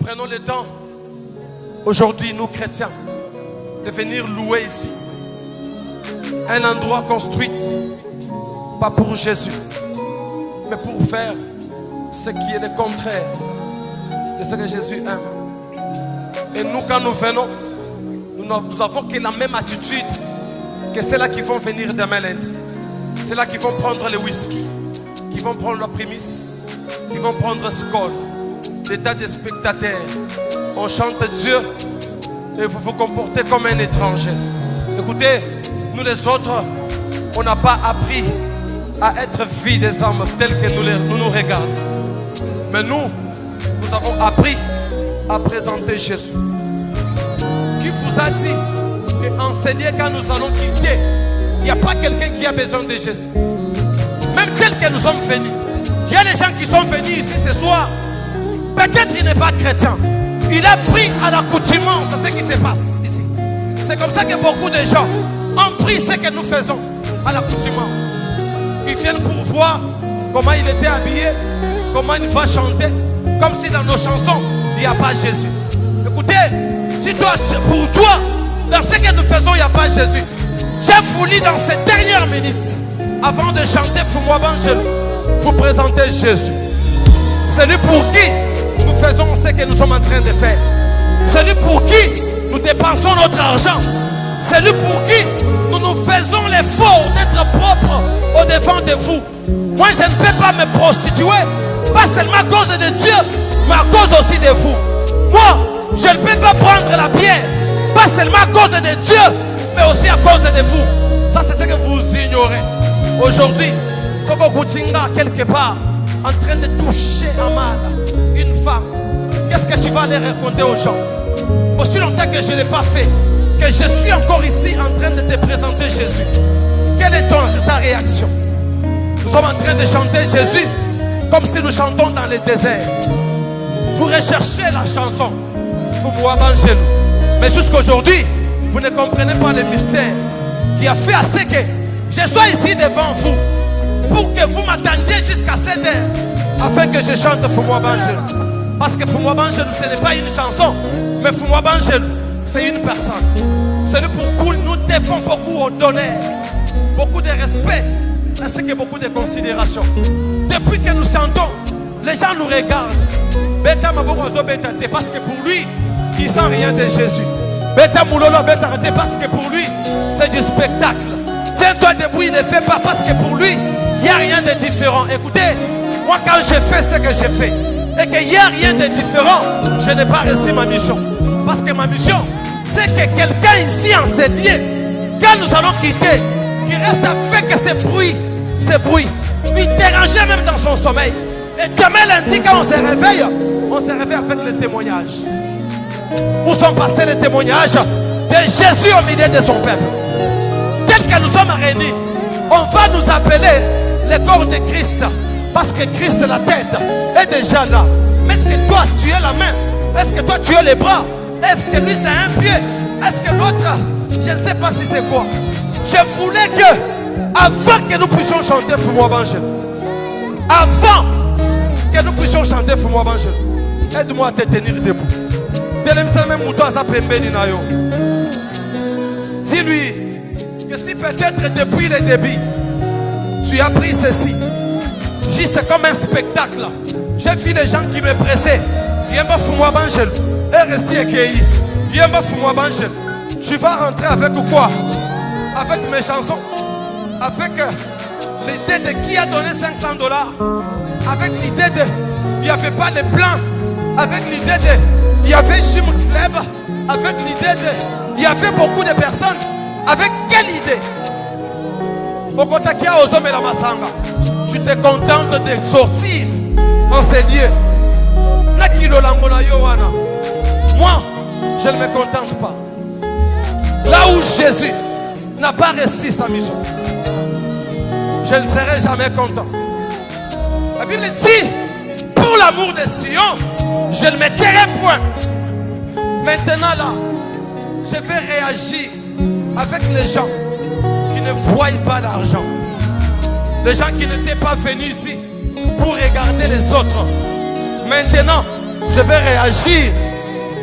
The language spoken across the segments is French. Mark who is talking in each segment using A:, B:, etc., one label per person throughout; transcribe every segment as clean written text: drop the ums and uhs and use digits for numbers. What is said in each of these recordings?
A: prenons le temps, aujourd'hui, nous chrétiens, de venir louer ici. Un endroit construit, pas pour Jésus, mais pour faire ce qui est le contraire de ce que Jésus aime. Et nous, quand nous venons, nous avons que la même attitude que ceux-là qui vont venir demain lundi. Ceux-là qui vont prendre le whisky, qui vont prendre la prémisse, qui vont prendre ce col, des tas de spectateurs. On chante Dieu et vous vous comportez comme un étranger. Écoutez, nous les autres, on n'a pas appris à être vie des hommes tels que nous regardons. Mais nous avons appris à présenter Jésus. Qui vous a dit qu'enseigner quand nous allons quitter, il n'y a pas quelqu'un qui a besoin de Jésus? Même tel que nous sommes venus, il y a des gens qui sont venus ici ce soir. Peut-être il n'est pas chrétien. Il a pris à l'accoutumance ce qui se passe ici. C'est comme ça que beaucoup de gens ont pris ce que nous faisons à l'accoutumance. Ils viennent pour voir comment il était habillé, comment il va chanter, comme si dans nos chansons, il n'y a pas Jésus. Écoutez, si toi, pour toi, dans ce que nous faisons, il n'y a pas Jésus. J'ai voulu dans ces dernières minutes, avant de chanter Fumwa Bangel, vous présenter Jésus. Celui pour qui nous faisons ce que nous sommes en train de faire. Celui pour qui nous dépensons notre argent. Celui pour qui nous faisons l'effort d'être propres au devant de vous. Moi, je ne peux pas me prostituer, pas seulement à cause de Dieu, mais à cause aussi de vous. Moi, je ne peux pas prendre la bière, pas seulement à cause de Dieu, mais aussi à cause de vous. Ça, c'est ce que vous ignorez. Aujourd'hui, Soko Kutinga, quelque part, en train de toucher à mal une femme. Qu'est-ce que tu vas aller raconter aux gens? Aussi longtemps que je ne l'ai pas fait, que je suis encore ici en train de te présenter Jésus. Quelle est ta réaction? Nous sommes en train de chanter Jésus comme si nous chantons dans le désert. Vous recherchez la chanson Fumwa Bangel, mais jusqu'aujourd'hui, vous ne comprenez pas le mystère qui a fait à ce que je sois ici devant vous pour que vous m'attendiez jusqu'à cette heure afin que je chante Fumwa Bangel. Parce que Fumwa Bangel, ce n'est pas une chanson, mais Fumwa Bangel, c'est une personne. C'est pour qui nous devons beaucoup d'honneur, beaucoup de respect, ainsi que beaucoup de considération. Depuis que nous chantons, les gens nous regardent. Parce que pour lui, il ne sent rien de Jésus. Parce que pour lui, c'est du spectacle. Tiens-toi debout, il ne fait pas parce que pour lui, il n'y a rien de différent. Écoutez, moi quand je fais ce que je fais, et qu'il n'y a rien de différent, je n'ai pas réussi ma mission. Parce que ma mission, c'est que quelqu'un ici en ces lieux, quand nous allons quitter, qui reste à faire que ce bruit, lui dérangeait même dans son sommeil. Et demain lundi, quand on se réveille avec le témoignage. Où sont passés les témoignages de Jésus au milieu de son peuple? Tel que nous sommes réunis, on va nous appeler le corps de Christ. Parce que Christ, la tête, est déjà là. Mais est-ce que toi, tu es la main? Est-ce que toi, tu es les bras? Est-ce que lui, c'est un pied? Est-ce que l'autre, je ne sais pas si c'est quoi. Je voulais que, avant que nous puissions chanter Fumwa Bangel, avant que nous puissions chanter Fumwa Bangel, aide-moi à te tenir debout. Dis-lui que si peut-être depuis le début, tu as pris ceci, juste comme un spectacle. J'ai vu les gens qui me pressaient. Yemba Fumwa Bangel, RSI EKI, Yemba Fumwa Bangel. Tu vas rentrer avec quoi? Avec mes chansons, avec l'idée de qui a donné $500, avec l'idée de il n'y avait pas de plan, avec l'idée de il y avait Jim Club, avec l'idée de il y avait beaucoup de personnes. Avec quelle idée? Tu te contentes de sortir en ces lieux. Moi, je ne me contente pas. Là où Jésus n'a pas réussi sa mission, je ne serai jamais content. La Bible dit, pour l'amour de Sion, je ne me tairai point. Maintenant là, je vais réagir avec les gens qui ne voient pas l'argent. Les gens qui n'étaient pas venus ici pour regarder les autres. Maintenant, je vais réagir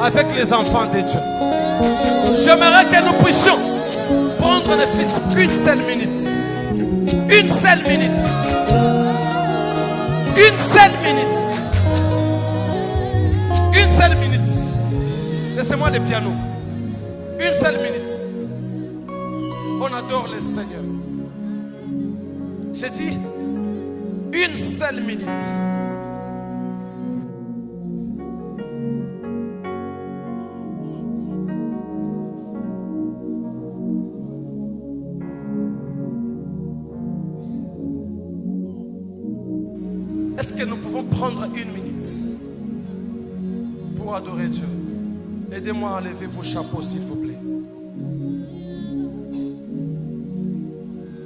A: avec les enfants de Dieu. J'aimerais que nous puissions prendre ne fût-ce qu'une seule minute. Une seule minute. Une seule minute. Une seule minute. Laissez-moi le piano. Une seule minute. On adore le Seigneur. J'ai dit une seule minute. Est-ce que nous pouvons prendre une minute pour adorer Dieu? Aidez-moi à lever vos chapeaux, s'il vous plaît.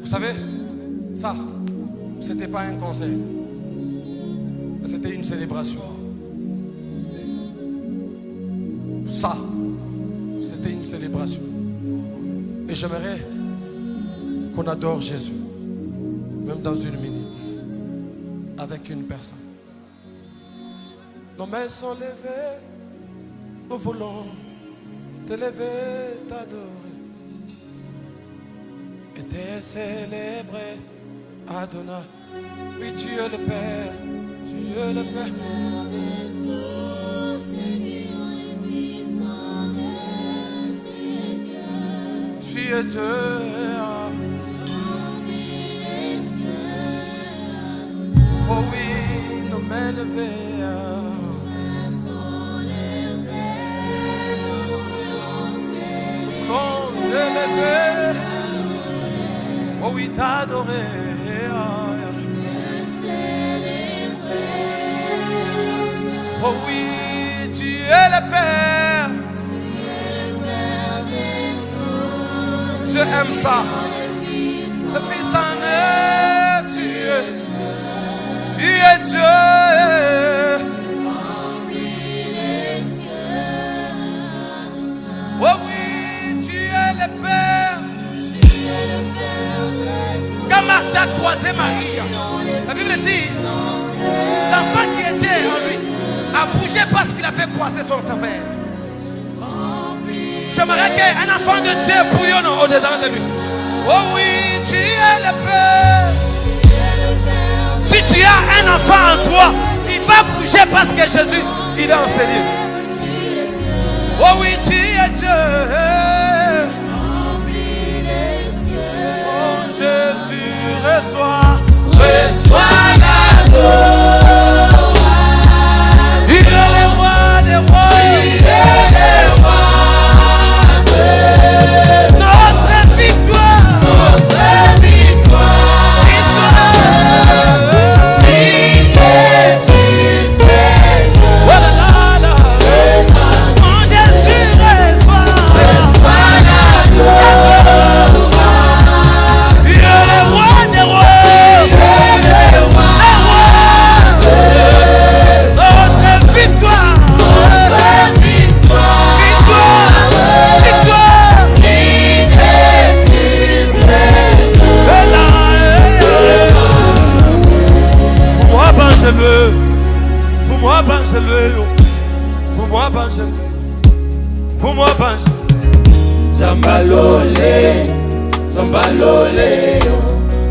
A: Vous savez, ça, ce n'était pas un concert, mais c'était une célébration. Ça, c'était une célébration. Et j'aimerais qu'on adore Jésus, même dans une minute, avec une personne. Nos mains sont levées, nous voulons t'élever, t'adorer et te célébrer, Adonai. Oui, tu es le Père, tu es le Père. Tu es Dieu. Oh oui, nos mains levées. T'élever. Oh oui, t'adorer. Oh oui, tu es le Père. Je aime ça. Le Fils en est, tu es Dieu. Oh oui, tu es le Père. Quand Martha a croisé Marie, la Bible dit, l'enfant qui était en lui a bougé parce qu'il avait croisé son frère. J'aimerais qu'un enfant de Dieu bouillonne au-dedans de lui. Oh oui, tu es le Père. Si tu as un enfant en toi, il va bouger parce que Jésus, il est enseigné. Oh oui, tu es Dieu. Oh Jésus, reçois l'adoration. Il est le roi des rois. Il est le roi de notre victoire. Notre victoire. Si que tu sais. Oh là là là. Mon Jésus, reçois l'adoration. Il est le roi des rois. Il est le roi. Notre victoire. Fous-moi banjele, fous-moi banjele, fous-moi banjele.
B: Zambalole, zambalole,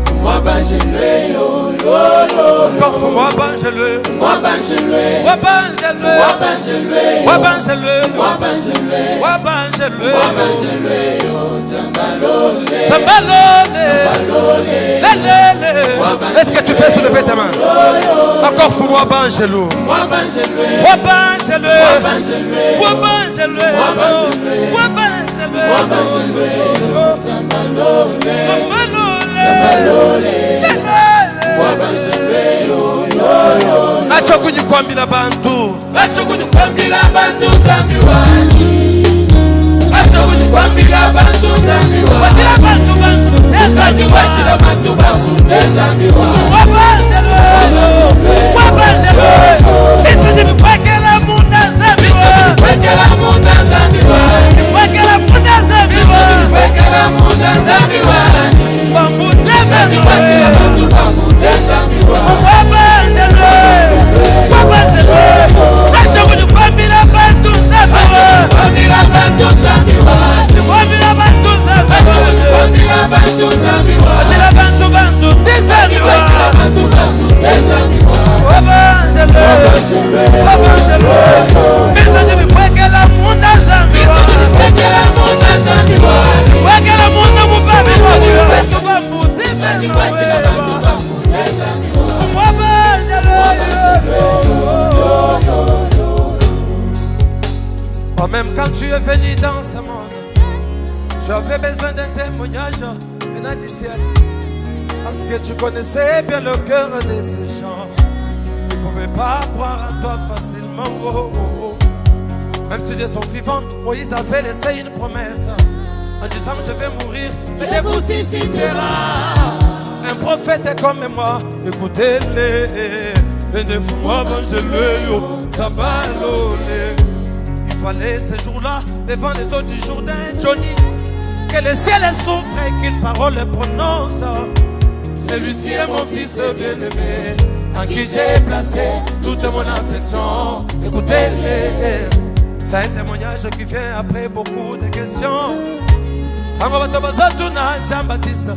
B: fous-moi banjele, yo, yo, yo.
A: Encore fous-moi banjele,
B: fous-moi banjele,
A: wa banjele,
B: wa banjele,
A: wa banjele,
B: wa banjele,
A: wa banjele,
B: wa banjele, yo, zambalole,
A: zambalole, lelele.
B: wa
A: Est-ce que tu peux soulever tes mains? Encore fous-moi banjele,
B: wa banjele,
A: wa banjele,
B: wa banjele,
A: wa banjele, wa banjele,
B: wa banjele, yo, zambalole,
A: zambalole,
B: zambalole, wa banjele, yo, yo, yo.
A: Acho kunyikwambila bantu,
B: Acho kunyikwambila bantu zambi wani. Acho kunyikwambila bantu zambi wani.
A: wachila bantu
B: Wachila bantu bantu zambi wani.
A: wabanjele, wabanjele. Ituzi mikwekela munda zambi wani.
B: Kwekela munda zambi wani.
A: Mikwekela munda zambi wani.
B: Kwekela munda zambi wani.
A: Bambute zambi
B: Wachila
A: wani.
B: bantu bantu zambi wani.
A: Wabanjele, wabanjele. Acho kunyikwambila Même quand tu es venu dans ce monde, tu avais besoin d'un témoignage venant du ciel. Parce que tu connaissais bien le cœur de ces gens. Ils ne pouvaient pas croire à toi facilement. Oh, oh, oh. Même si ils sont vivants, Moïse avait laissé une promesse en disant je vais mourir, mais Dieu vous suscitera un prophète comme moi. Écoutez-les, et ne vous mangez-le, ça va l'olé. Il fallait ce jour-là, devant les eaux du Jourdain, Johnny, que le ciel souffre et qu'une parole prononce. Celui-ci est mon fils bien-aimé, en qui j'ai placé toute mon affection. Écoutez-les, c'est un témoignage qui vient après beaucoup de questions. Jean-Baptiste,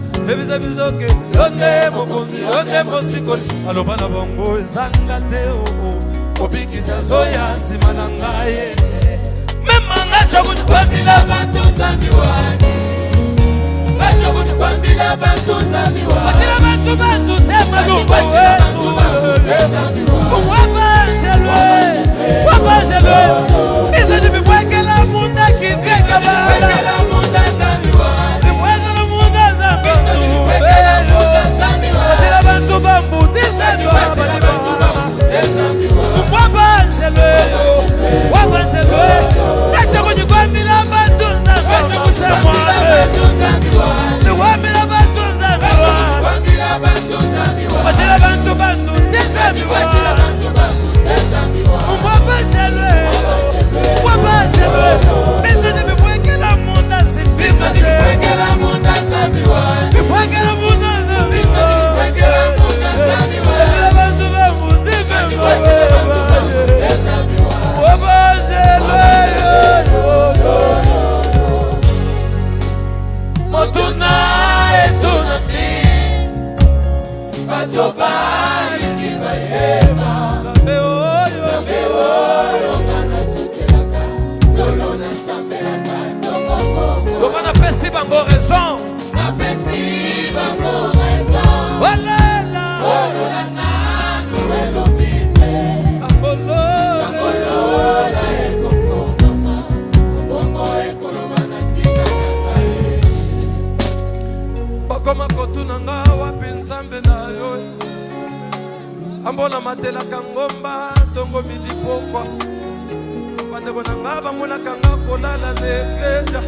A: ambona matela kangomba tongo midi pokwa bande bonanga bamona kanga kolala l'eglise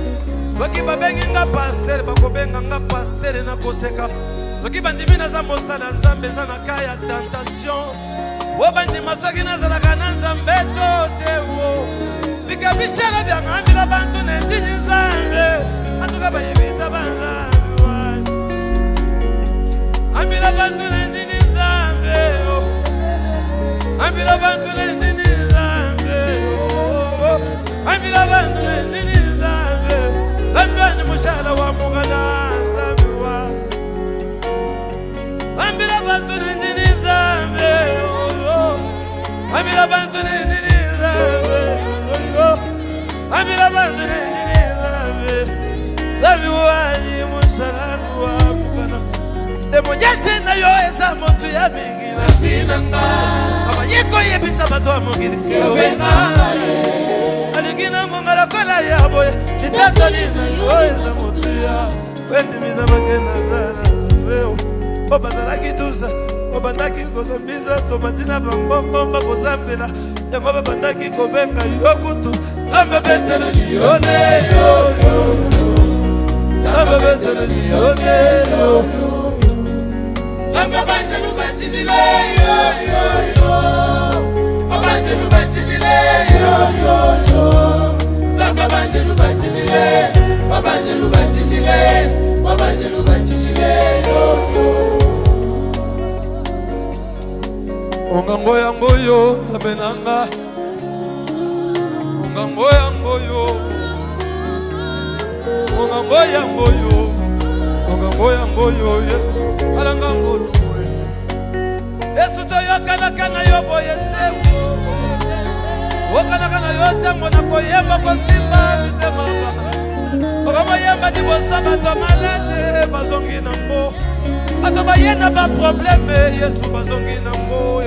A: soki babengi nga pasteur bakobenga nga pasteur na koseka soki bandimi naza mosala nzambe eza na ka ya tentation o bandima soki nazalaka na nzambe to te o bikabishela byangambila bantu nendini nzambe atuka bayibita banzambe ambila bantu nendini nzambe ambila bantu nendini nzambe ambila bantu nendini nzambe lambani mushala wa mungana nzambe wa ambila bantu nendini nzambe ambila bantu nendini nzambe ambila bantu nendini nzambe labi wa mushala wa mungana demonyese na yo eza motu ya mingi na binanga abayeko yebisa bato ya mokili yobenga alingi na ngonga lokola ya boye litatoli na yo eza motu ya wendimiza makena zala beo o bazalaki dusa o bandaki kozombisa tomatina bambomba kozambela yango babandaki kobenga yo kutu nzambe betelo liyone yoyo nzambe betelo liyone yoyo Samba banjelu banjile yo yo yo, banjelu banjile yo yo yo. Samba banjelu banjile, banjelu banjile, banjelu banjile yo yo. Ongango yango yo sabenanga, ongango yango yo, ongango yango yo, ongango yango yo yes. Alanga ngolo Yesu to yo kana kana yo boye te Okanaka na yo tango na koyemba kosimba mitema Okama yemba libosa bato malade bazongi nango Bato bayena ba probleme Yesu bazongi nango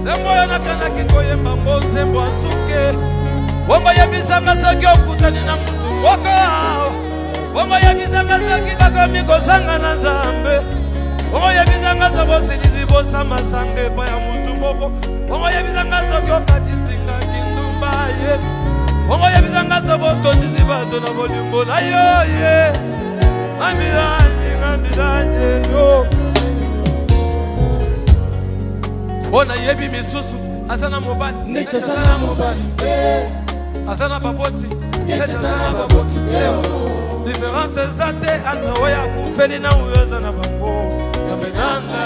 A: Zembo yo nakanaki koyemba mbo zembo asuke Wombo yebisanga soki okutani na mutu moko Wombo yebisanga soki bakomi kozanga na Nzambe Wombo yebisanga soki osilizi bosa masange pa ya mutu moko Wombo yebisanga soki okatisinga kindumba Yesu Wombo yebisanga soki otondisi bato na bolimbo na yo ye Ngambilanye yo Ona yebi misusu Asana mobali
B: Necha sana mobali
A: Asana baboti
B: Necha sana baboti
A: Différence zate entre oya kufeli na uyoza na bango
B: Sambe nanga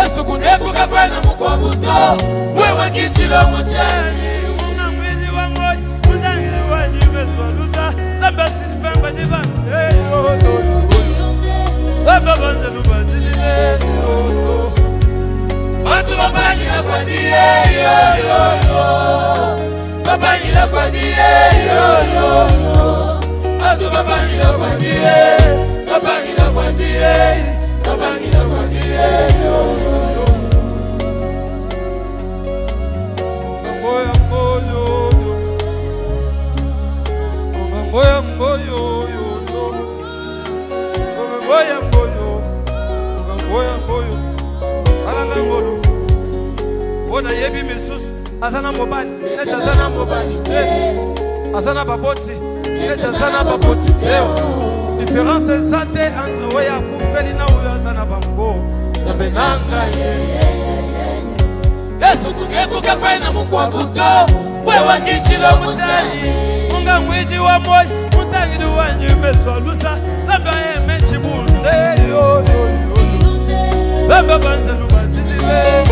B: Yesu kunekuka kwena mukwabuto Wewe kichilo muchenyi
A: Unga mwiji wa ngoi Undangili wa nyumezwa lusa Lamba silifamba divane Lamba banzelu bazilile
B: Bantu babanyila kwa diye yo yo yo Babanyila kwa diye yo yo yo Bantu babanyila kwa diye Babanyila kwa diye Babanyila kwa diye yo yo yo
A: Ngoya ngoyo Ngoya ngoyo Ngoya ngoyo Ngoya ngoyo Alanga ngolo Bona yebi misusu Asana mobali Necha sana mobali Asana baboti Necha sana baboti Différence zate entre oya kufeli na uyo asana bango
B: Sambe nanga Yesu kunekuka kwena mukwabuto Wewe kichilo muchenyi
A: Munga mwiji wa moyi Mutangiri wa nyumezwa lusa Zamba yemechi mule yo yo yo Zamba banzelu bazilile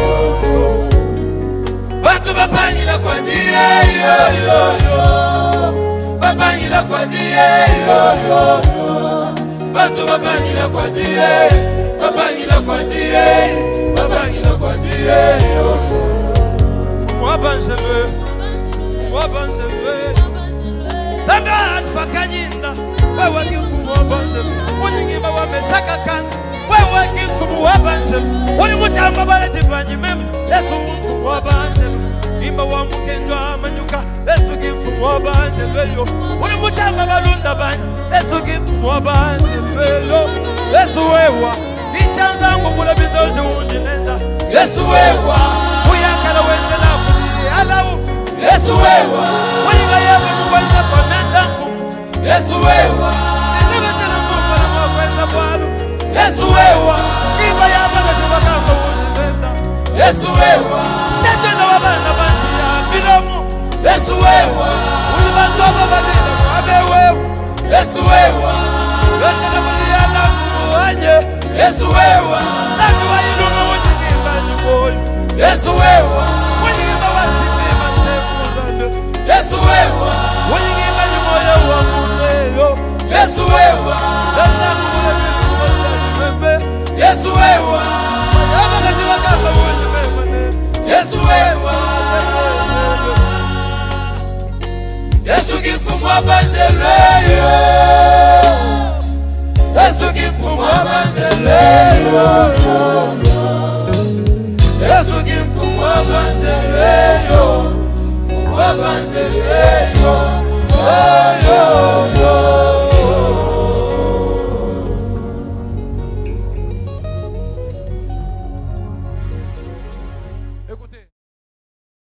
B: Bantu babanyila kwa diye yo yo yo Babanyila kwa diye yo yo yo Bantu babanyila kwa diye Babanyila kwa diye Babanyila kwa diye yo yo
A: Fumwa banzelwe Zamba atfakanyinda Wewe kimfumwa banzelwe Unyingima wamesaka kanda Wewe kimfumwa banzelwe Uni mutamba baleti banyi meme Yesu kimfumwa banzelwe Imba wa mukenjwa amanyuka Yesu kimfumwa banzelwe yo Uni mutamba balunda banyi Yesu kimfumwa banzelwe yo Yesu wewa Ichanza ngukula bizoji undinenda
B: Yesu wewa
A: Uyakala wende na kuli alawu
B: Yesu wewa
A: Uyiga yebe mkwenda kwa nenda mfumu
B: Yesu wewa
A: Nilibetela mkwenda mkwenda bwalu
B: Yesu wewa
A: Iba ya magashiba kama undinenda
B: Yesu wewa
A: Netenda wabana bansi ya bilomu
B: Yesu wewa
A: Ulibantoba balila mwabe wewu
B: Yesu wewa
A: Yendela kuli ya lafu anye
B: Yesu wewa
A: Nami wa iluma unyigimba nyuboyu
B: Yesu wewa
A: Unyigimba wasipima semu zande
B: Yesu wewa
A: Unyigimba nyumoye wa muneyo
B: Yesu wewa
A: Yenda kukule bilu sonda nyumebe
B: Yesu wewa
A: Yaba kashiba kama